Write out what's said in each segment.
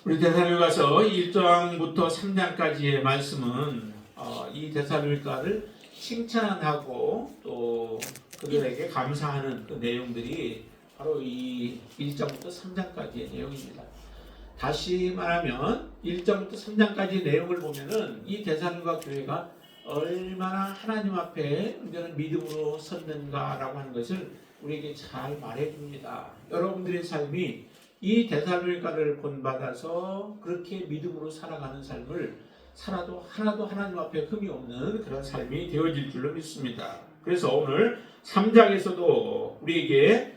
우리 데살로니가서 1장부터 3장까지의 말씀은 이 데살로니가를 칭찬하고 또 그들에게 감사하는 그 내용들이 바로 이 1장부터 3장까지의 내용입니다. 다시 말하면 1장부터 3장까지의 내용을 보면은 이 데살로니가 교회가 얼마나 하나님 앞에 이제는 믿음으로 섰는가라고 하는 것을 우리에게 잘 말해줍니다. 여러분들의 삶이 이 데살로니가를 본받아서 그렇게 믿음으로 살아가는 삶을 살아도 하나도 하나님 앞에 흠이 없는 그런 삶이 되어질 줄로 믿습니다. 그래서 오늘 3장에서도 우리에게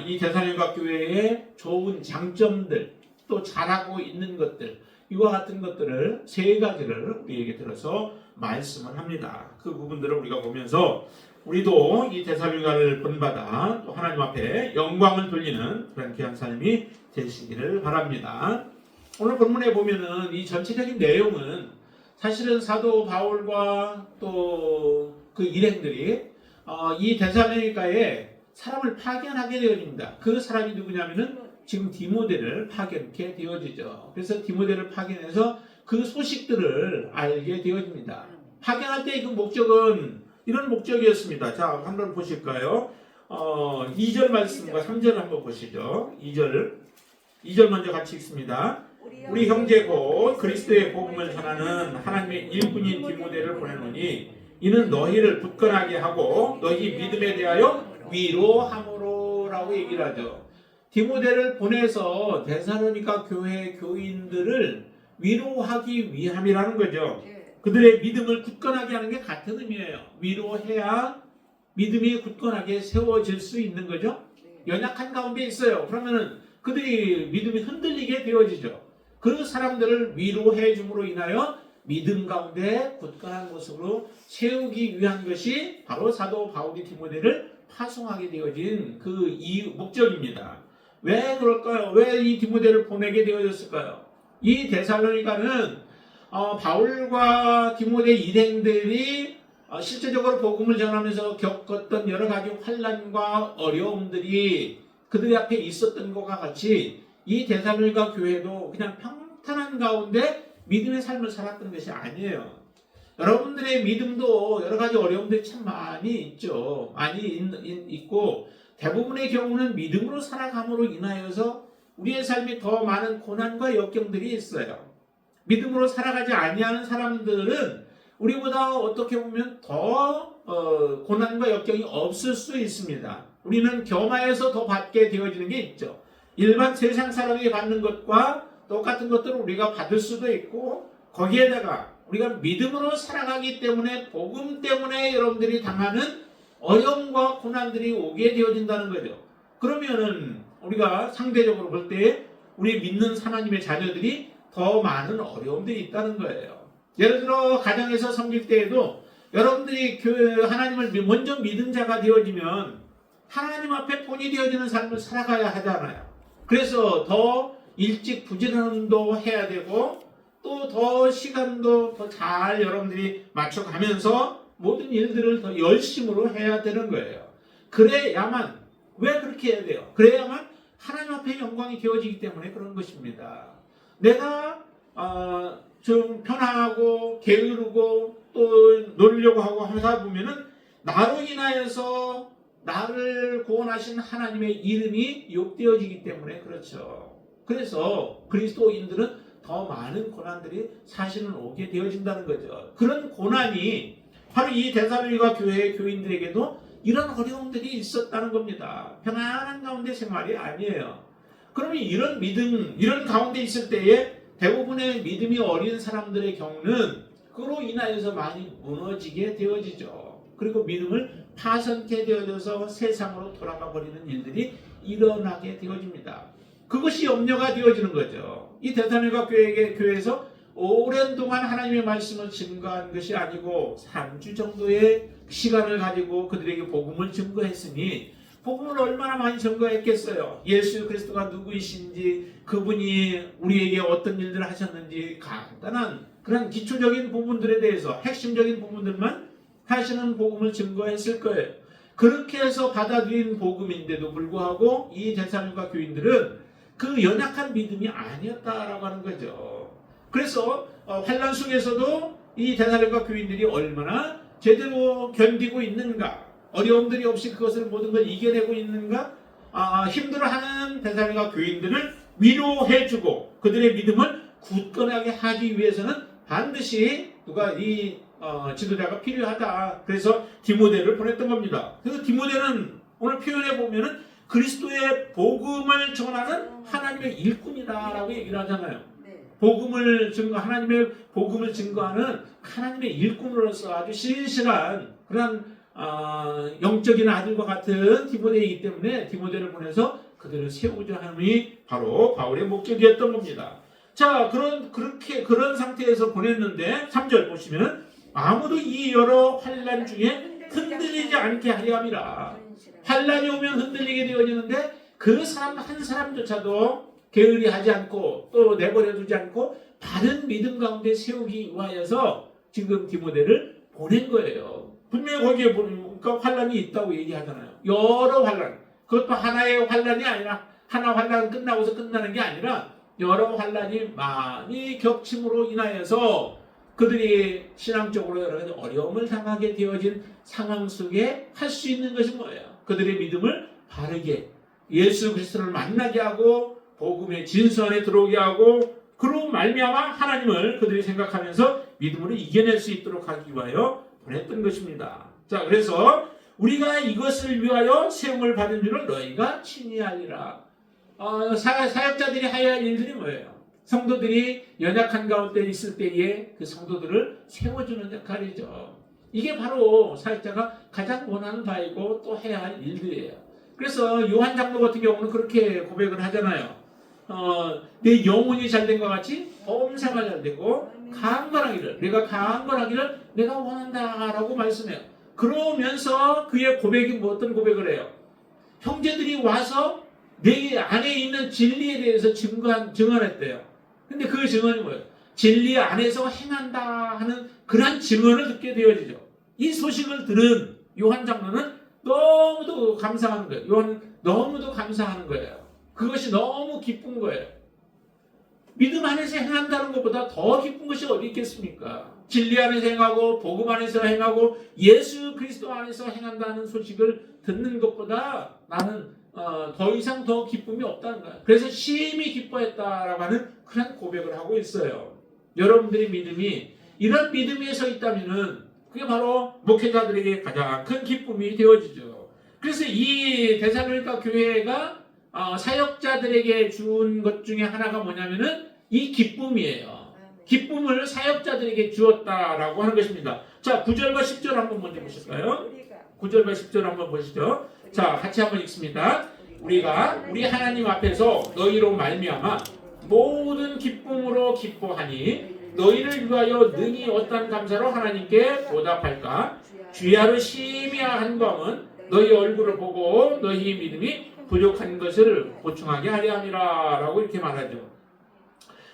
이 데살로니가 교회의 좋은 장점들 또 잘하고 있는 것들 이와 같은 것들을 세 가지를 우리에게 들어서 말씀을 합니다. 그 부분들을 우리가 보면서 우리도 이 데살로니가를 본받아 또 하나님 앞에 영광을 돌리는 그런 귀한 삶이 되시기를 바랍니다. 오늘 본문에 보면은 이 전체적인 내용은 사실은 사도 바울과 또 그 일행들이 이 데살로니가에 사람을 파견하게 되어집니다. 그 사람이 누구냐면은 지금 디모데를 파견케 되어지죠. 그래서 디모데를 파견해서 그 소식들을 알게 되어집니다. 파견할 때 그 목적은 이런 목적이었습니다. 자, 한번 보실까요? 2절 말씀과 3절을 한번 보시죠. 2절 먼저 같이 읽습니다. 우리 형제 곧 그리스도의 복음을 전하는 하나님의 일꾼인 디모데를 보내노니 이는 너희를 굳건하게 하고 너희 믿음에 대하여 위로함으로라고 얘기를 하죠. 디모데를 보내서 데살로니가 교회 교인들을 위로하기 위함이라는 거죠. 그들의 믿음을 굳건하게 하는 게 같은 의미예요. 위로해야 믿음이 굳건하게 세워질 수 있는 거죠. 연약한 가운데 있어요. 그러면은 그들이 믿음이 흔들리게 되어지죠. 그 사람들을 위로해 줌으로 인하여 믿음 가운데 굳건한 모습으로 세우기 위한 것이 바로 사도 바울이 디모데를 파송하게 되어진 그 목적입니다. 왜 그럴까요? 왜 이 디모데를 보내게 되어졌을까요? 이 데살로니가는 바울과 디모데 일행들이 실제적으로 복음을 전하면서 겪었던 여러 가지 환난과 어려움들이 그들 앞에 있었던 것과 같이 이 데살로니가 교회도 그냥 평탄한 가운데 믿음의 삶을 살았던 것이 아니에요. 여러분들의 믿음도 여러 가지 어려움들이 참 많이 있죠. 많이 있고 대부분의 경우는 믿음으로 살아감으로 인하여서 우리의 삶이 더 많은 고난과 역경들이 있어요. 믿음으로 살아가지 아니하는 사람들은 우리보다 어떻게 보면 더 고난과 역경이 없을 수 있습니다. 우리는 겸하여서 더 받게 되어지는 게 있죠. 일반 세상 사람이 받는 것과 똑같은 것들을 우리가 받을 수도 있고 거기에다가 우리가 믿음으로 살아가기 때문에 복음 때문에 여러분들이 당하는 어려움과 고난들이 오게 되어진다는 거죠. 그러면은 우리가 상대적으로 볼 때 우리 믿는 하나님의 자녀들이 더 많은 어려움들이 있다는 거예요. 예를 들어 가정에서 섬길 때에도 여러분들이 하나님을 먼저 믿은 자가 되어지면 하나님 앞에 본이 되어지는 삶을 살아가야 하잖아요. 그래서 더 일찍 부지런도 해야 되고 또 더 시간도 더 잘 여러분들이 맞춰가면서 모든 일들을 더 열심으로 해야 되는 거예요. 그래야만, 왜 그렇게 해야 돼요? 그래야만 하나님 앞에 영광이 되어지기 때문에 그런 것입니다. 내가 좀 편하고 게으르고 또 놀려고 하고 하다 보면은 나로 인하여서 나를 구원하신 하나님의 이름이 욕되어지기 때문에 그렇죠. 그래서 그리스도인들은 더 많은 고난들이 사실은 오게 되어진다는 거죠. 그런 고난이 바로 이 데살로니가 교회의 교인들에게도 이런 어려움들이 있었다는 겁니다. 편안한 가운데 생활이 아니에요. 그러면 이런 믿음, 이런 가운데 있을 때에 대부분의 믿음이 어린 사람들의 경우는 그로 인하여서 많이 무너지게 되어지죠. 그리고 믿음을 파손케 되어져서 세상으로 돌아가 버리는 일들이 일어나게 되어집니다. 그것이 염려가 되어지는 거죠. 이 데살로니가 교회에서 오랜 동안 하나님의 말씀을 증거한 것이 아니고 3주 정도의 시간을 가지고 그들에게 복음을 증거했으니 복음을 얼마나 많이 증거했겠어요. 예수 그리스도가 누구이신지 그분이 우리에게 어떤 일들을 하셨는지 간단한 그런 기초적인 부분들에 대해서 핵심적인 부분들만 하시는 복음을 증거했을 거예요. 그렇게 해서 받아들인 복음인데도 불구하고 이 데살로니가 교인들은 그 연약한 믿음이 아니었다라고 하는 거죠. 그래서 환난 속에서도 이 데살로니가 교인들이 얼마나 제대로 견디고 있는가, 어려움들이 없이 그것을 모든 걸 이겨내고 있는가, 힘들어하는 데살로니가 교인들을 위로해주고 그들의 믿음을 굳건하게 하기 위해서는 반드시 누가 이 지도자가 필요하다. 그래서 디모데를 보냈던 겁니다. 그래서 디모데는 오늘 표현해 보면은 그리스도의 복음을 전하는 하나님의 일꾼이다라고 얘기를 하잖아요. 하나님의 복음을 증거하는 하나님의 일꾼으로서 아주 신실한 그런 영적인 아들과 같은 디모데이기 때문에 디모데를 보내서 그들을 세우자 함이 바로 바울의 목적이었던 겁니다. 자, 그런 상태에서 보냈는데 3절 보시면 아무도 이 여러 환난 중에 흔들리지 않게 하려 함이라. 환난이 오면 흔들리게 되어지는데 그 사람 한 사람조차도 게으리하지 않고 또 내버려두지 않고 바른 믿음 가운데 세우기 위하여서 지금 디모데를 보낸 거예요. 분명히 거기에 보니까 환난이 있다고 얘기하잖아요. 여러 환난. 그것도 하나의 환난이 아니라 하나 환난 끝나고서 끝나는 게 아니라 여러 환난이 많이 겹침으로 인하여서 그들이 신앙적으로 여러 가지 어려움을 당하게 되어진 상황 속에 할 수 있는 것이 뭐예요? 그들의 믿음을 바르게 예수 그리스도를 만나게 하고 복음의 진수 안에 들어오게 하고 그로 말미암아 하나님을 그들이 생각하면서 믿음으로 이겨낼 수 있도록 하기 위하여 보냈던 것입니다. 자, 그래서 우리가 이것을 위하여 세움을 받은 줄을 너희가 친히 알리라. 사역자들이 해야 할 일들이 뭐예요? 성도들이 연약한 가운데 있을 때에 그 성도들을 세워주는 역할이죠. 이게 바로 사역자가 가장 원하는 바이고 또 해야 할 일들이에요. 그래서 요한 장로 같은 경우는 그렇게 고백을 하잖아요. 내 영혼이 잘된 것 같이 범사가 잘되고 강건하기를 내가 강건하기를 내가 원한다라고 말씀해요. 그러면서 그의 고백이 어떤 고백을 해요? 형제들이 와서 내 안에 있는 진리에 대해서 증언했대요. 근데 그 증언이 뭐예요? 진리 안에서 행한다 하는 그런 증언을 듣게 되어지죠. 이 소식을 들은 요한 장로는 너무도 감사하는 거예요. 요한 너무도 감사하는 거예요. 그것이 너무 기쁜 거예요. 믿음 안에서 행한다는 것보다 더 기쁜 것이 어디 있겠습니까? 진리 안에서 행하고 복음 안에서 행하고 예수 그리스도 안에서 행한다는 소식을 듣는 것보다 나는 더 이상 더 기쁨이 없다는 거예요. 그래서 심히 기뻐했다라고 하는 그런 고백을 하고 있어요. 여러분들의 믿음이 이런 믿음에 서 있다면은 그게 바로 목회자들에게 가장 큰 기쁨이 되어지죠. 그래서 이 데살로니가 교회가 사역자들에게 준 것 중에 하나가 뭐냐면은 이 기쁨이에요. 기쁨을 사역자들에게 주었다라고 하는 것입니다. 자, 9절과 10절 한번 먼저 보실까요? 9절과 10절 한번 보시죠. 자, 같이 한번 읽습니다. 우리가 우리 하나님 앞에서 너희로 말미암아 모든 기쁨으로 기뻐하니 너희를 위하여 능히 어떤 감사로 하나님께 보답할까? 주야로 심히 한광은 너희 얼굴을 보고 너희 믿음이 부족한 것을 보충하게 하려 함이라 라고 이렇게 말하죠.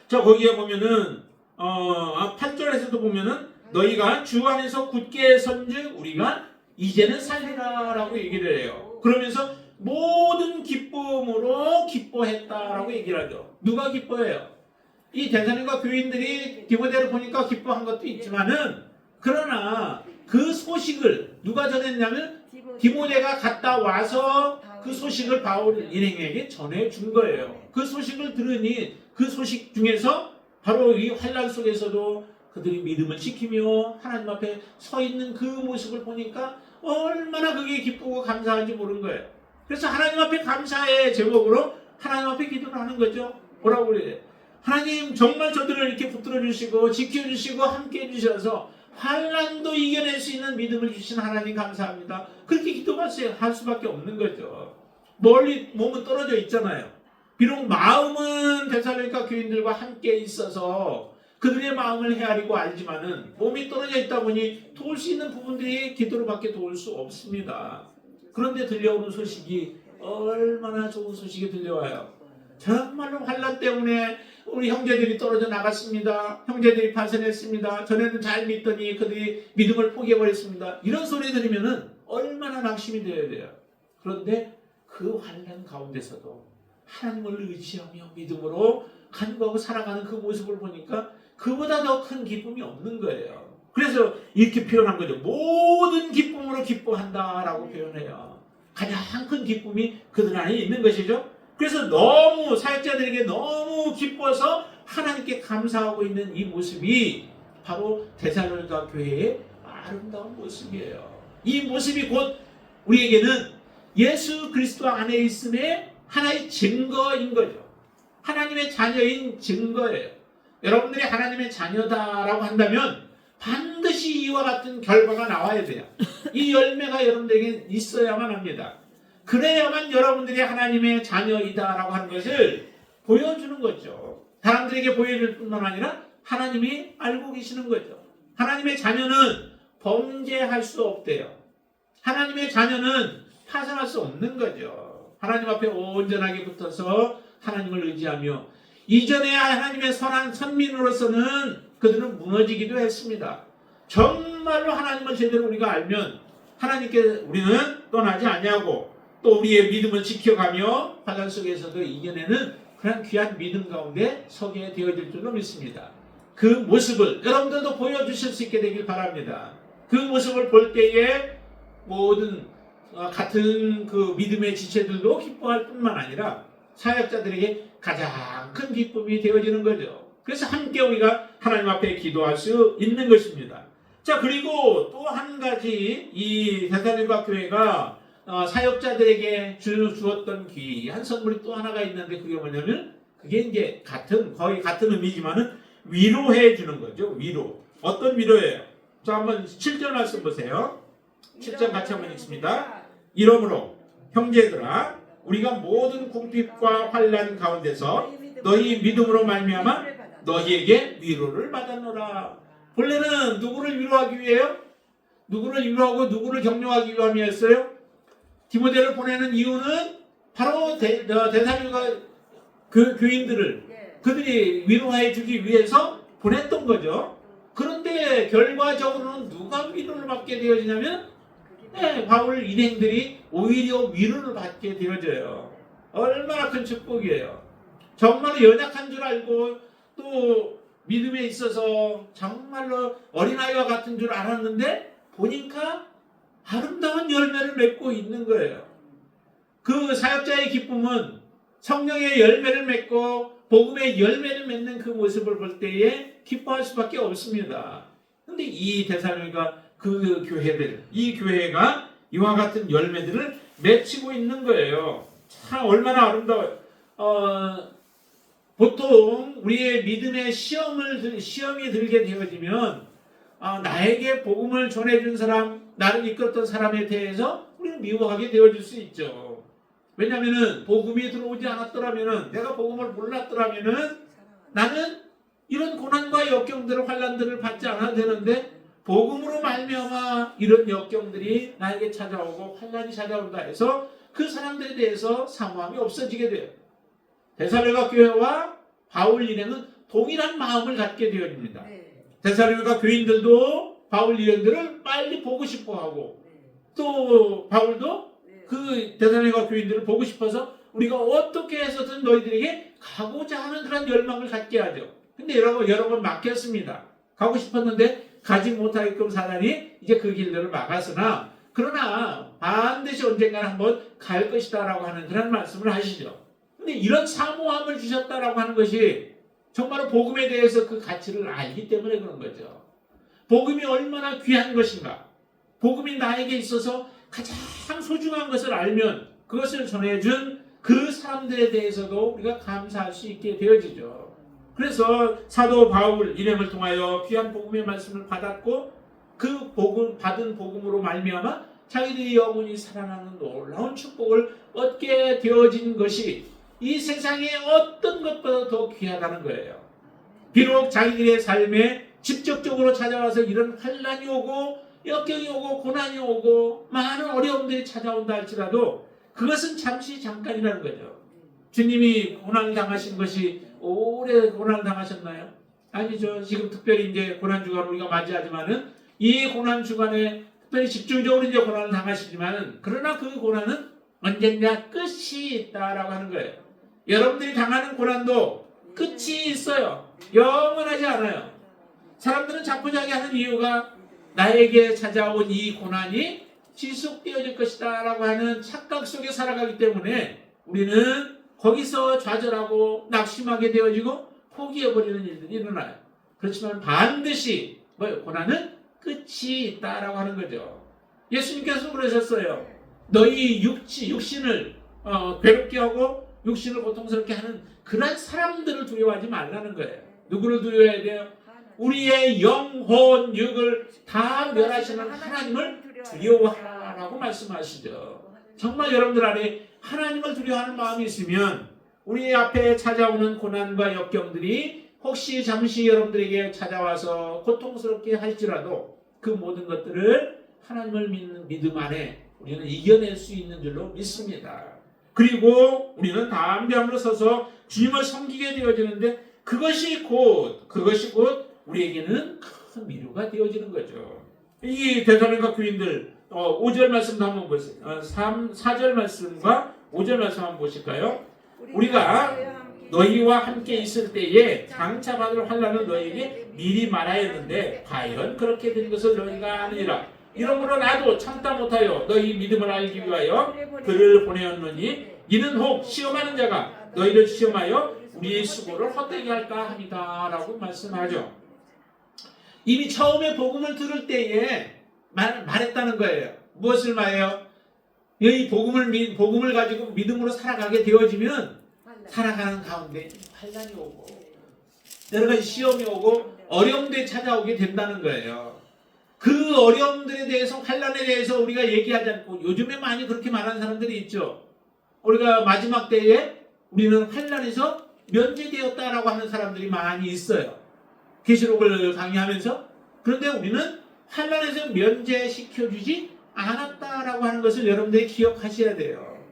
자, 거기에 보면은 8절에서도 보면은 너희가 주 안에서 굳게 선즉 우리가 이제는 살리라 라고 얘기를 해요. 그러면서 모든 기쁨으로 기뻐했다라고 얘기를 하죠. 누가 기뻐해요? 이 데살로니가 교인들이 디모데를 보니까 기뻐한 것도 있지만은 그러나 그 소식을 누가 전했냐면 디모데가 갔다 와서 그 소식을 바울 일행에게 전해준 거예요. 그 소식을 들으니 그 소식 중에서 바로 이 환난 속에서도 그들이 믿음을 지키며 하나님 앞에 서 있는 그 모습을 보니까 얼마나 그게 기쁘고 감사한지 모르는 거예요. 그래서 하나님 앞에 감사의 제목으로 하나님 앞에 기도를 하는 거죠. 뭐라고 그래요? 하나님 정말 저들을 이렇게 붙들어 주시고 지켜주시고 함께 해주셔서 환난도 이겨낼 수 있는 믿음을 주신 하나님 감사합니다. 그렇게 기도할 수밖에 없는 거죠. 멀리 몸은 떨어져 있잖아요. 비록 마음은 데살로니가 교인들과 함께 있어서 그들의 마음을 헤아리고 알지만은 몸이 떨어져 있다 보니 도울 수 있는 부분들이 기도로밖에 도울 수 없습니다. 그런데 들려오는 소식이 얼마나 좋은 소식이 들려와요. 정말로 환난 때문에 우리 형제들이 떨어져 나갔습니다. 형제들이 파산했습니다. 전에는 잘 믿더니 그들이 믿음을 포기해버렸습니다. 이런 소리 들으면은 얼마나 낙심이 되어야 돼요. 그런데 그 환난 가운데서도 하나님을 의지하며 믿음으로 간구하고 살아가는 그 모습을 보니까 그보다 더 큰 기쁨이 없는 거예요. 그래서 이렇게 표현한 거죠. 모든 기쁨으로 기뻐한다라고 표현해요. 가장 큰 기쁨이 그들 안에 있는 것이죠. 그래서 너무 사역자들에게 너무 기뻐서 하나님께 감사하고 있는 이 모습이 바로 데살로니가 교회의 아름다운 모습이에요. 이 모습이 곧 우리에게는 예수 그리스도 안에 있음의 하나의 증거인 거죠. 하나님의 자녀인 증거예요. 여러분들이 하나님의 자녀다라고 한다면 반드시 이와 같은 결과가 나와야 돼요. 이 열매가 여러분들에게 있어야만 합니다. 그래야만 여러분들이 하나님의 자녀이다라고 하는 것을 보여주는 거죠. 사람들에게 보여줄 뿐만 아니라 하나님이 알고 계시는 거죠. 하나님의 자녀는 범죄할 수 없대요. 하나님의 자녀는 파산할 수 없는 거죠. 하나님 앞에 온전하게 붙어서 하나님을 의지하며 이전에 하나님의 선한 선민으로서는 그들은 무너지기도 했습니다. 정말로 하나님을 제대로 우리가 알면 하나님께 우리는 떠나지 아니하고 또 우리의 믿음을 지켜가며 환난 속에서도 이겨내는 그런 귀한 믿음 가운데 서게 되어질 줄로 믿습니다. 그 모습을 여러분들도 보여주실 수 있게 되길 바랍니다. 그 모습을 볼 때에 모든 같은 그 믿음의 지체들도 기뻐할 뿐만 아니라 사역자들에게 가장 큰 기쁨이 되어지는 거죠. 그래서 함께 우리가 하나님 앞에 기도할 수 있는 것입니다. 자, 그리고 또 한 가지 이 데살로니가 교회가 사역자들에게 주었던 귀한 선물이 또 하나가 있는데 그게 뭐냐면 그게 이제 거의 같은 의미지만은 위로해 주는 거죠. 위로. 어떤 위로예요? 자, 한번 7절 말씀 보세요. 7절 같이 한번 읽습니다. 이러므로 형제들아 우리가 모든 궁핍과 환난 가운데서 너희 믿음으로 말미암아 너희에게 위로를 받았노라. 본래는 누구를 위로하기 위해요? 누구를 위로하고 누구를 격려하기 위함이었어요? 디모데를 보내는 이유는 바로 데살로니가 그 교인들을 그들이 위로해 주기 위해서 보냈던 거죠. 그런데 결과적으로는 누가 위로를 받게 되어지냐면 바울 일행들이 오히려 위로를 받게 되어져요. 얼마나 큰 축복이에요. 정말로 연약한 줄 알고 또 믿음에 있어서 정말로 어린아이와 같은 줄 알았는데 보니까 아름다운 열매를 맺고 있는 거예요. 그 사역자의 기쁨은 성령의 열매를 맺고 복음의 열매를 맺는 그 모습을 볼 때에 기뻐할 수밖에 없습니다. 그런데 이 데살로니가 그 교회들, 이 교회가 이와 같은 열매들을 맺히고 있는 거예요. 참 얼마나 아름다워요. 보통 우리의 믿음의 시험이 들게 되어지면 나에게 복음을 전해준 사람, 나를 이끌었던 사람에 대해서 우리는 미워하게 되어질 수 있죠. 왜냐하면 복음이 들어오지 않았더라면, 내가 복음을 몰랐더라면 나는 이런 고난과 역경들을, 환난들을 받지 않아도 되는데 복음으로 말미암아 이런 역경들이 나에게 찾아오고 환난이 찾아온다 해서 그 사람들에 대해서 사모함이 없어지게 돼요. 데살로니가 교회와 바울 일행은 동일한 마음을 갖게 되어집니다. 데살로니가 교인들도 바울 일행들을 빨리 보고 싶어하고 또 바울도 그 데살로니가 교인들을 보고 싶어서 우리가 어떻게 해서든 너희들에게 가고자 하는 그런 열망을 갖게 하죠. 근데 여러 번 막혔습니다. 가고 싶었는데 가지 못하게끔 사단이 이제 그 길들을 막았으나 그러나 반드시 언젠가는 한번 갈 것이다라고 하는 그런 말씀을 하시죠. 근데 이런 사모함을 주셨다라고 하는 것이 정말로 복음에 대해서 그 가치를 알기 때문에 그런 거죠. 복음이 얼마나 귀한 것인가. 복음이 나에게 있어서 가장 소중한 것을 알면 그것을 전해준 그 사람들에 대해서도 우리가 감사할 수 있게 되어지죠. 그래서 사도 바울 일행을 통하여 귀한 복음의 말씀을 받았고 그 받은 복음으로 말미암아 자기들이 영원히 살아나는 놀라운 축복을 얻게 되어진 것이 이 세상의 어떤 것보다 더 귀하다는 거예요. 비록 자기들의 삶에 직접적으로 찾아와서 이런 환난이 오고 역경이 오고 고난이 오고 많은 어려움들이 찾아온다 할지라도 그것은 잠시 잠깐이라는 거죠. 주님이 고난을 당하신 것이 오래 고난을 당하셨나요? 아니죠. 지금 특별히 이제 고난 주간을 우리가 맞이하지만은 이 고난 주간에 특별히 집중적으로 이제 고난을 당하시지만은 그러나 그 고난은 언젠가 끝이 있다라고 하는 거예요. 여러분들이 당하는 고난도 끝이 있어요. 영원하지 않아요. 사람들은 자포자기하는 이유가 나에게 찾아온 이 고난이 지속되어질 것이다 라고 하는 착각 속에 살아가기 때문에 우리는 거기서 좌절하고 낙심하게 되어지고 포기해버리는 일들이 일어나요. 그렇지만 반드시 고난은 끝이 있다라고 하는 거죠. 예수님께서 그러셨어요. 너희 육신을 괴롭게 하고 육신을 고통스럽게 하는 그런 사람들을 두려워하지 말라는 거예요. 누구를 두려워해야 돼요? 우리의 영혼, 육을 다 멸하시는 하나님을 두려워하라고 말씀하시죠. 정말 여러분들 안에 하나님을 두려워하는 마음이 있으면 우리 앞에 찾아오는 고난과 역경들이 혹시 잠시 여러분들에게 찾아와서 고통스럽게 할지라도 그 모든 것들을 하나님을 믿는 믿음 안에 우리는 이겨낼 수 있는 줄로 믿습니다. 그리고 우리는 담대함으로 서서 주님을 섬기게 되어지는데 그것이 곧 우리에게는 큰 위로가 되어지는 거죠. 이 데살로니가 교인들 5절 말씀도 한번 보세요. 4절 말씀과 5절 말씀 한번 보실까요? 우리가 너희와 함께 있을 때에 장차 받을 환난을 너희에게 미리 말하였는데 과연 그렇게 된 것을 너희가 아느니라. 이러므로 나도 참다 못하여 너희 믿음을 알기 위하여 그를 보내었노니 이는 혹 시험하는 자가 너희를 시험하여 우리의 수고를 헛되게 할까 합니다 라고 말씀하죠. 이미 처음에 복음을 들을 때에 말했다는 거예요. 무엇을 말해요? 이 복음을 가지고 믿음으로 살아가게 되어지면 살아가는 가운데 환난이 오고 여러 가지 시험이 오고 어려움들이 찾아오게 된다는 거예요. 그 어려움들에 대해서 환난에 대해서 우리가 얘기하지 않고 요즘에 많이 그렇게 말하는 사람들이 있죠. 우리가 마지막 때에 우리는 환난에서 면제되었다라고 하는 사람들이 많이 있어요. 계시록을 강의하면서. 그런데 우리는 환난에서 면제시켜주지 않았다라고 하는 것을 여러분들이 기억하셔야 돼요.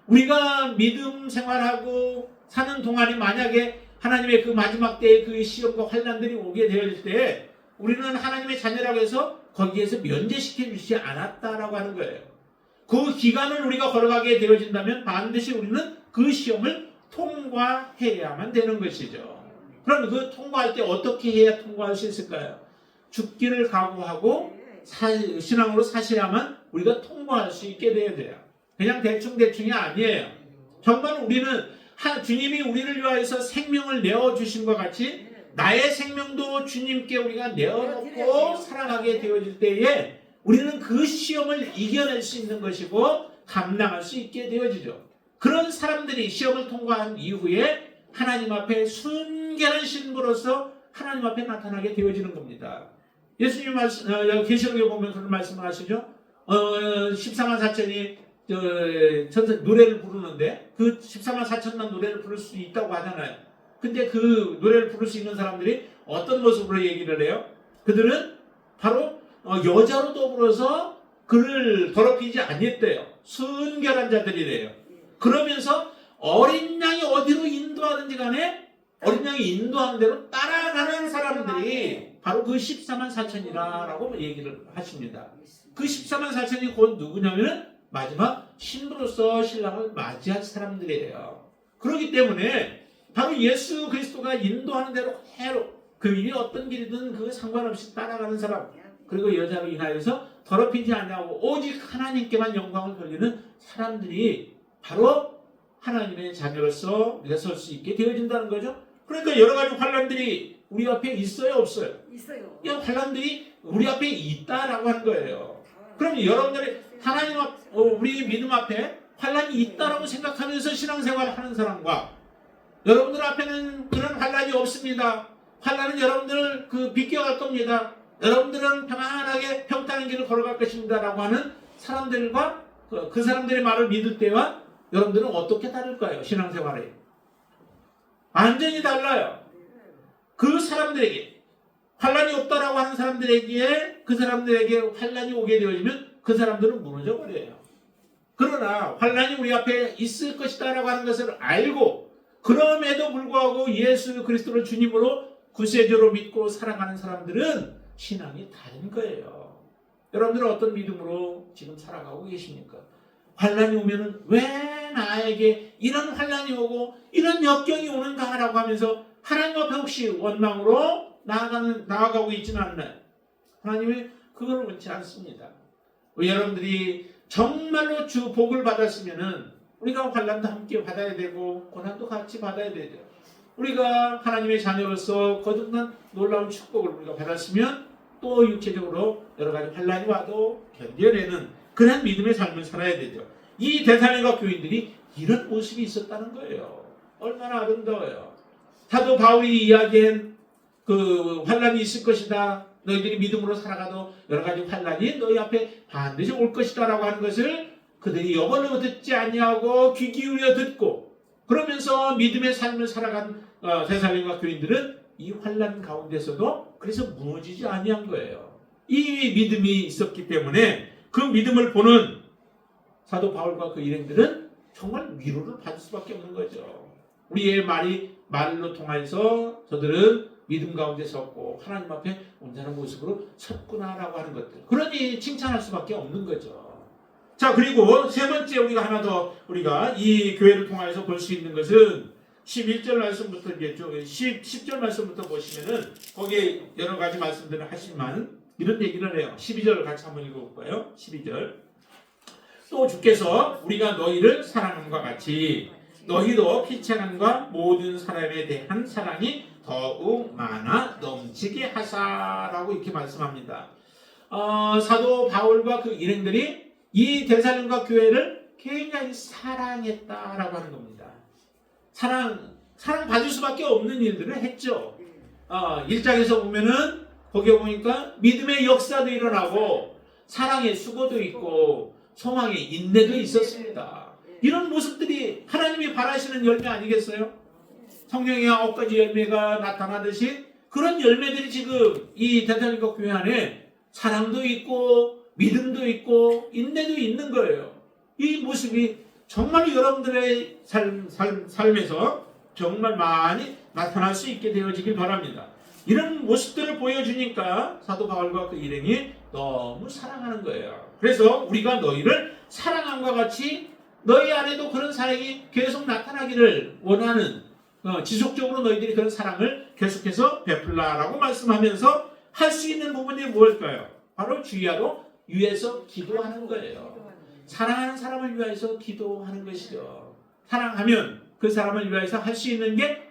우리가 믿음 생활하고 사는 동안에 만약에 하나님의 그 마지막 때의 그 시험과 환난들이 오게 되어질 때 우리는 하나님의 자녀라고 해서 거기에서 면제시켜 주시지 않았다라고 하는 거예요. 그 기간을 우리가 걸어가게 되어진다면 반드시 우리는 그 시험을 통과해야만 되는 것이죠. 그럼 그 통과할 때 어떻게 해야 통과할 수 있을까요? 죽기를 각오하고 신앙으로 사셔야만 우리가 통과할 수 있게 되어야 돼요. 그냥 대충이 아니에요. 정말 우리는 주님이 우리를 위하여서 생명을 내어주신 것 같이 나의 생명도 주님께 우리가 내어놓고 살아가게 되어질 때에 우리는 그 시험을 이겨낼 수 있는 것이고 감당할 수 있게 되어지죠. 그런 사람들이 시험을 통과한 이후에 하나님 앞에 순결한 신부로서 하나님 앞에 나타나게 되어지는 겁니다. 예수님 계시록에 보면 그런 말씀을 하시죠. 14만 4천이 노래를 부르는데 그 14만 4천만 노래를 부를 수 있다고 하잖아요. 근데 그 노래를 부를 수 있는 사람들이 어떤 모습으로 얘기를 해요? 그들은 바로 여자로 더불어서 그를 더럽히지 아니했대요. 순결한 자들이래요. 그러면서 어린 양이 어디로 인도하든지 간에 어린 양이 인도하는 대로 따라가는 사람들이 바로 그 14만 4천이라고 얘기를 하십니다. 그 14만 4천이 곧 누구냐면 마지막 신부로서 신랑을 맞이할 사람들이에요. 그렇기 때문에 바로 예수 그리스도가 인도하는 대로 그대로 그 길이 어떤 길이든 그 상관없이 따라가는 사람, 그리고 여자로 인하여서 더럽히지 않냐고 오직 하나님께만 영광을 돌리는 사람들이 바로 하나님의 자녀로서 우리가 설 수 있게 되어진다는 거죠. 그러니까 여러 가지 환난들이 우리 앞에 있어요, 없어요? 있어요. 이 환난들이 우리 앞에 있다라고 하는 거예요. 그럼 여러분들이 하나님 우리 믿음 앞에 환난이 있다라고 생각하면서 신앙생활을 하는 사람과 여러분들 앞에는 그런 환난이 없습니다. 환난은 여러분들을 비껴갈 겁니다. 여러분들은 평안하게 평탄한 길을 걸어갈 것입니다. 라고 하는 사람들과 그 사람들의 말을 믿을 때와 여러분들은 어떻게 다를까요? 신앙생활에. 완전히 달라요. 그 사람들에게 환난이 없다라고 하는 사람들에게 그 사람들에게 환난이 오게 되어지면 그 사람들은 무너져 버려요. 그러나 환난이 우리 앞에 있을 것이다라고 하는 것을 알고 그럼에도 불구하고 예수 그리스도를 주님으로 구세주로 믿고 살아가는 사람들은 신앙이 다른 거예요. 여러분들은 어떤 믿음으로 지금 살아가고 계십니까? 환난이 오면은 왜 왜 나에게 이런 환난이 오고 이런 역경이 오는가라고 하면서 하나님 앞에 혹시 원망으로 나아가고 있지는 않나요? 하나님이 그걸 원치 않습니다. 여러분들이 정말로 주 복을 받았으면은 우리가 환난도 함께 받아야 되고 고난도 같이 받아야 되죠. 우리가 하나님의 자녀로서 거듭난 놀라운 축복을 우리가 받았으면 또 육체적으로 여러 가지 환난이 와도 견뎌내는 그런 믿음의 삶을 살아야 되죠. 이 데살로니가 교인들이 이런 모습이 있었다는 거예요. 얼마나 아름다워요. 사도 바울이 이야기한 그 환난이 있을 것이다. 너희들이 믿음으로 살아가도 여러 가지 환난이 너희 앞에 반드시 올 것이다 라고 하는 것을 그들이 영어로 듣지 아니하고 귀 기울여 듣고 그러면서 믿음의 삶을 살아간 데살로니가 교인들은 이 환난 가운데서도 그래서 무너지지 아니한 거예요. 이 믿음이 있었기 때문에 그 믿음을 보는 사도 바울과 그 일행들은 정말 위로를 받을 수밖에 없는 거죠. 우리의 말로 통하여서 저들은 믿음 가운데 섰고 하나님 앞에 온전한 모습으로 섰구나라고 하는 것들. 그러니 칭찬할 수밖에 없는 거죠. 자, 그리고 세 번째 우리가 하나 더 우리가 이 교회를 통하여서 볼 수 있는 것은 11절 말씀부터 이제 10절 말씀부터 보시면은 거기에 여러 가지 말씀들을 하시지만 이런 얘기를 해요. 12절 같이 한번 읽어볼까요? 12절. 또 주께서 우리가 너희를 사랑함과 같이 너희도 피차람과 모든 사람에 대한 사랑이 더욱 많아 넘치게 하사라고 이렇게 말씀합니다. 사도 바울과 그 일행들이 이 데살로니가 교회를 굉장히 사랑했다라고 하는 겁니다. 사랑 받을 수밖에 없는 일들을 했죠. 1장에서 보면은 거기에 보니까 믿음의 역사도 일어나고 사랑의 수고도 있고 소망의 인내도 있었습니다. 이런 모습들이 하나님이 바라시는 열매 아니겠어요? 성령의 9가지 열매가 나타나듯이 그런 열매들이 지금 이 데살로니가 교회 안에 사랑도 있고 믿음도 있고 인내도 있는 거예요. 이 모습이 정말 여러분들의 삶에서 정말 많이 나타날 수 있게 되어지길 바랍니다. 이런 모습들을 보여주니까 사도 바울과 그 일행이 너무 사랑하는 거예요. 그래서 우리가 너희를 사랑함과 같이 너희 안에도 그런 사랑이 계속 나타나기를 원하는 지속적으로 너희들이 그런 사랑을 계속해서 베풀라라고 말씀하면서 할 수 있는 부분이 무엇일까요? 바로 주야로 위해서 기도하는 거예요. 사랑하는 사람을 위해서 기도하는 것이죠. 사랑하면 그 사람을 위해서 할 수 있는 게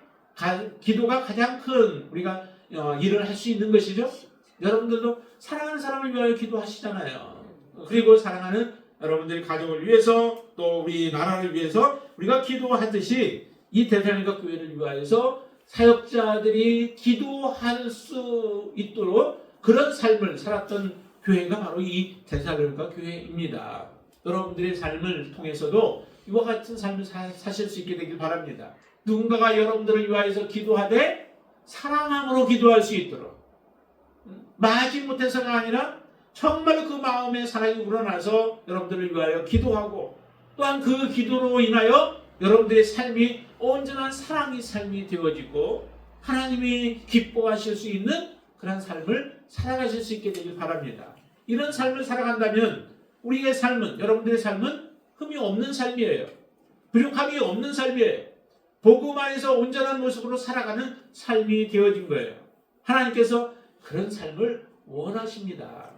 기도가 가장 큰 우리가 일을 할 수 있는 것이죠. 여러분들도 사랑하는 사람을 위하여 기도하시잖아요. 그리고 사랑하는 여러분들의 가족을 위해서 또 우리 나라를 위해서 우리가 기도하듯이 이 데살로니가 교회를 위하여서 사역자들이 기도할 수 있도록 그런 삶을 살았던 교회가 바로 이 데살로니가 교회입니다. 여러분들의 삶을 통해서도 이와 같은 삶을 사실 수 있게 되길 바랍니다. 누군가가 여러분들을 위하여서 기도하되 사랑함으로 기도할 수 있도록 마지 못해서가 아니라 정말 그 마음에 사랑이 우러나서 여러분들을 위하여 기도하고 또한 그 기도로 인하여 여러분들의 삶이 온전한 사랑의 삶이 되어지고 하나님이 기뻐하실 수 있는 그런 삶을 살아가실 수 있게 되길 바랍니다. 이런 삶을 살아간다면 우리의 삶은 여러분들의 삶은 흠이 없는 삶이에요. 부족함이 없는 삶이에요. 복음 안에서 온전한 모습으로 살아가는 삶이 되어진 거예요. 하나님께서 그런 삶을 원하십니다.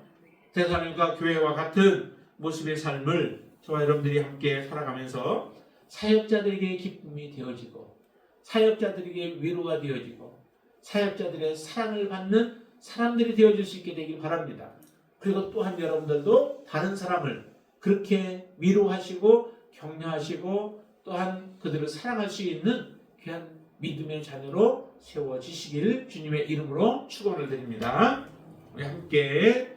데살로니가 교회와 같은 모습의 삶을 저와 여러분들이 함께 살아가면서 사역자들에게 기쁨이 되어지고 사역자들에게 위로가 되어지고 사역자들의 사랑을 받는 사람들이 되어질 수 있게 되길 바랍니다. 그리고 또한 여러분들도 다른 사람을 그렇게 위로하시고 격려하시고 또한 그들을 사랑할 수 있는 귀한 믿음의 자녀로 세워지시길 주님의 이름으로 축원을 드립니다. 우리 함께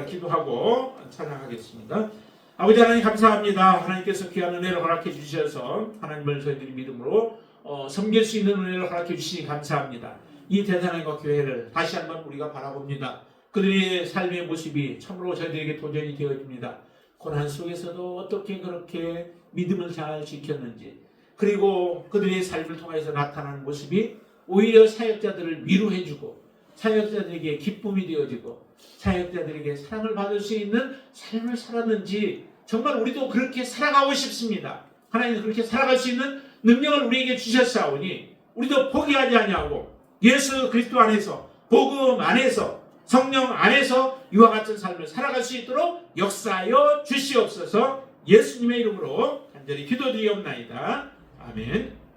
기도하고 찬양하겠습니다. 아버지 하나님 감사합니다. 하나님께서 귀한 은혜를 허락해 주셔서 하나님을 저희들이 믿음으로 섬길 수 있는 은혜를 허락해 주시니 감사합니다. 이 데살로니가 교회를 다시 한번 우리가 바라봅니다. 그들의 삶의 모습이 참으로 저희들에게 도전이 되어집니다. 고난 속에서도 어떻게 그렇게 믿음을 잘 지켰는지 그리고 그들의 삶을 통해서 나타나는 모습이 오히려 사역자들을 위로해주고 사역자들에게 기쁨이 되어지고 사역자들에게 사랑을 받을 수 있는 삶을 살았는지 정말 우리도 그렇게 살아가고 싶습니다. 하나님은 그렇게 살아갈 수 있는 능력을 우리에게 주셨사오니 우리도 포기하지 아니하고 예수 그리스도 안에서 복음 안에서 성령 안에서 이와 같은 삶을 살아갈 수 있도록 역사하여 주시옵소서. 예수님의 이름으로 간절히 기도드리옵나이다. 아멘.